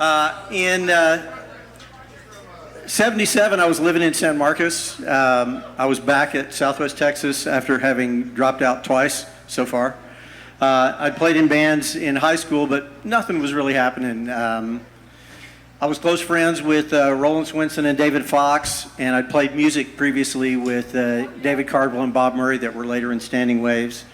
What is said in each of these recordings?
In 77, I was living in San Marcos. I was back at Southwest Texas after having dropped out twice so far. I'd played in bands in high school, but nothing was really happening. I was close friends with Roland Swinson and David Fox, and I'd played music previously with David Cardwell and Bob Murray that were later in Standing Waves.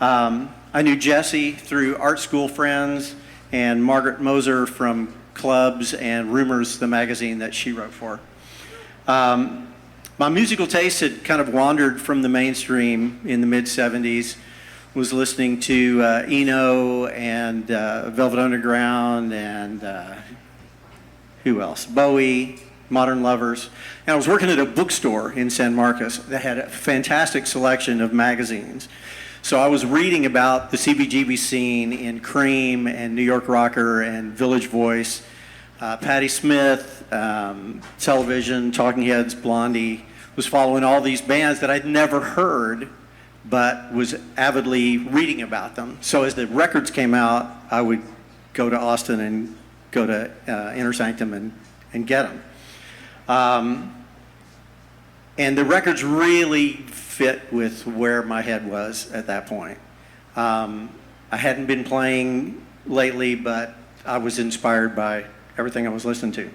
I knew Jesse through art school friends and Margaret Moser from Clubs and Rumors, the magazine that she wrote for. My musical taste had kind of wandered from the mainstream in the mid-70s. Was listening to Eno and Velvet Underground and who else? Bowie, Modern Lovers. And I was working at a bookstore in San Marcos that had a fantastic selection of magazines. So I was reading about the CBGB scene in Cream and New York Rocker and Village Voice, Patti Smith, Television, Talking Heads, Blondie. Was following all these bands that I'd never heard, but was avidly reading about them. So as the records came out, I would go to Austin and go to Inner Sanctum and get them. And the records really fit with where my head was at that point. I hadn't been playing lately, but I was inspired by everything I was listening to.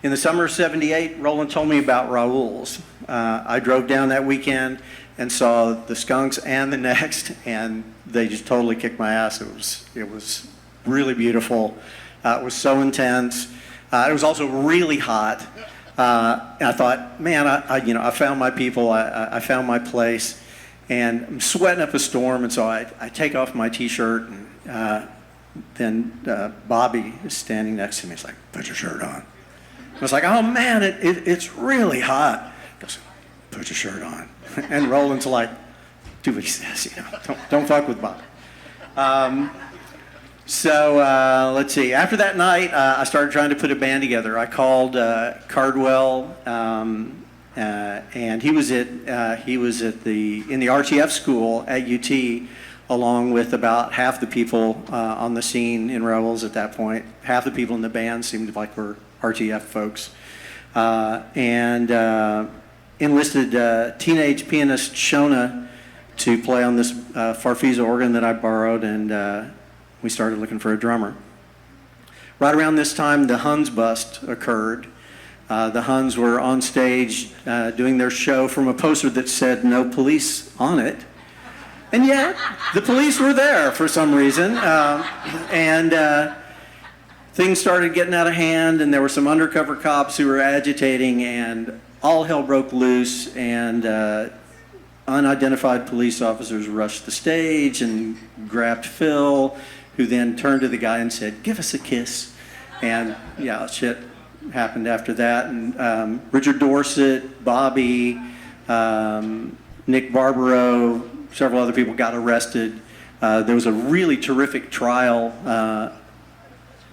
In the summer of '78, Roland told me about Raoul's. I drove down that weekend and saw the Skunks and the Next, and they just totally kicked my ass. It was really beautiful. It was so intense. It was also really hot. And I thought, man, I found my people. I found my place, and I'm sweating up a storm. And so I take off my T-shirt, and then Bobby is standing next to me. He's like, "Put your shirt on." I was like, "Oh man, it's really hot." He goes, "Put your shirt on." And Roland's like, "Do what he says, don't fuck with Bob." So let's see. After that night, I started trying to put a band together. I called Cardwell, and he was in the RTF school at UT, along with about half the people on the scene in Rebels at that point. Half the people in the band seemed like were RTF folks, and enlisted teenage pianist Shona to play on this Farfisa organ that I borrowed, and we started looking for a drummer. Right around this time, the Huns bust occurred. The Huns were on stage doing their show from a poster that said "No Police" on it. And yet, the police were there for some reason. And things started getting out of hand, and there were some undercover cops who were agitating, and all hell broke loose, and unidentified police officers rushed the stage and grabbed Phil, who then turned to the guy and said, "Give us a kiss." And yeah, shit happened after that. And Richard Dorset, Bobby, Nick Barbaro, several other people got arrested. There was a really terrific trial.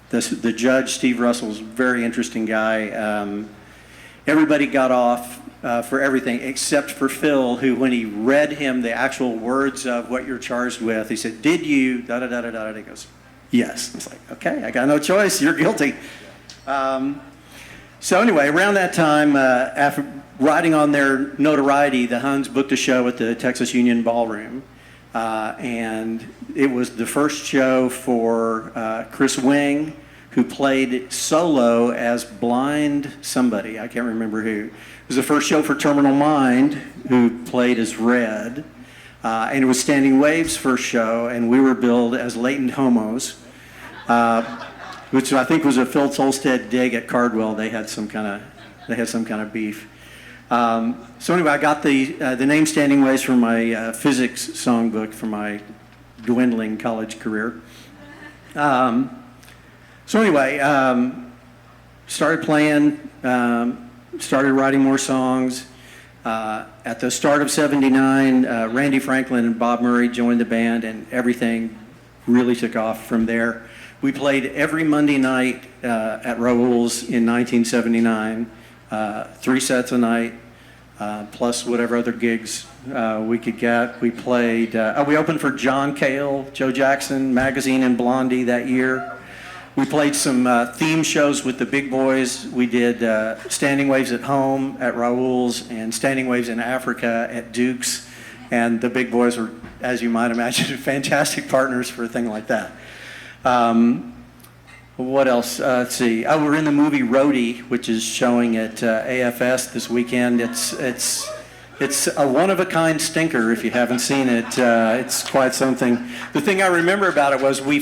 The judge, Steve Russell, was a very interesting guy. Everybody got off for everything except for Phil, who, when he read him the actual words of what you're charged with, he said, "Did you da-da-da-da-da?" He goes, "Yes." It's like, okay, I got no choice. You're guilty. So anyway, around that time, after riding on their notoriety, the Huns booked a show at the Texas Union Ballroom. And it was the first show for Chris Wing, who played solo as blind somebody. I can't remember who. It was the first show for Terminal Mind, who played as Red. And it was Standing Waves' first show, and we were billed as Latent Homos, which I think was a Phil Tolstead dig at Cardwell. They had some kind of beef. So anyway, I got the name Standing Waves from my physics songbook for my dwindling college career. So anyway, started playing, started writing more songs. At the start of '79, Randy Franklin and Bob Murray joined the band, and everything really took off from there. We played every Monday night at Raoul's in 1979, 3 sets a night, plus whatever other gigs we could get. We played, we opened for John Cale, Joe Jackson, Magazine, and Blondie that year. We played some theme shows with the big boys. We did Standing Waves at Home at Raoul's and Standing Waves in Africa at Duke's. And the big boys were, as you might imagine, fantastic partners for a thing like that. What else? Let's see. Oh, we're in the movie Roadie, which is showing at AFS this weekend. It's a one-of-a-kind stinker if you haven't seen it. It's quite something. The thing I remember about it was we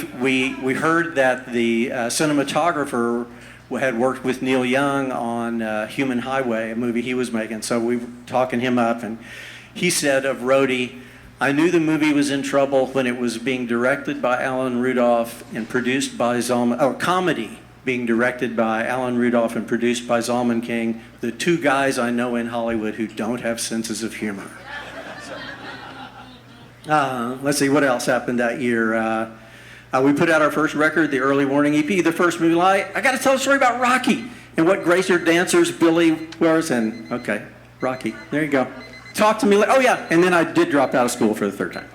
heard that the cinematographer had worked with Neil Young on Human Highway, a movie he was making. So we were talking him up, and he said of Roadie, I knew the movie was in trouble when it was being directed by Alan Rudolph and produced by Zalman, or comedy being directed by Alan Rudolph and produced by Zalman King, the two guys I know in Hollywood who don't have senses of humor. Let's see, what else happened that year? We put out our first record, the Early Warning EP, the first movie. I got to tell a story about Rocky and what Gracer dancers Billy was, and okay, Rocky, there you go. Talk to me. Oh yeah, and then I did drop out of school for the third time.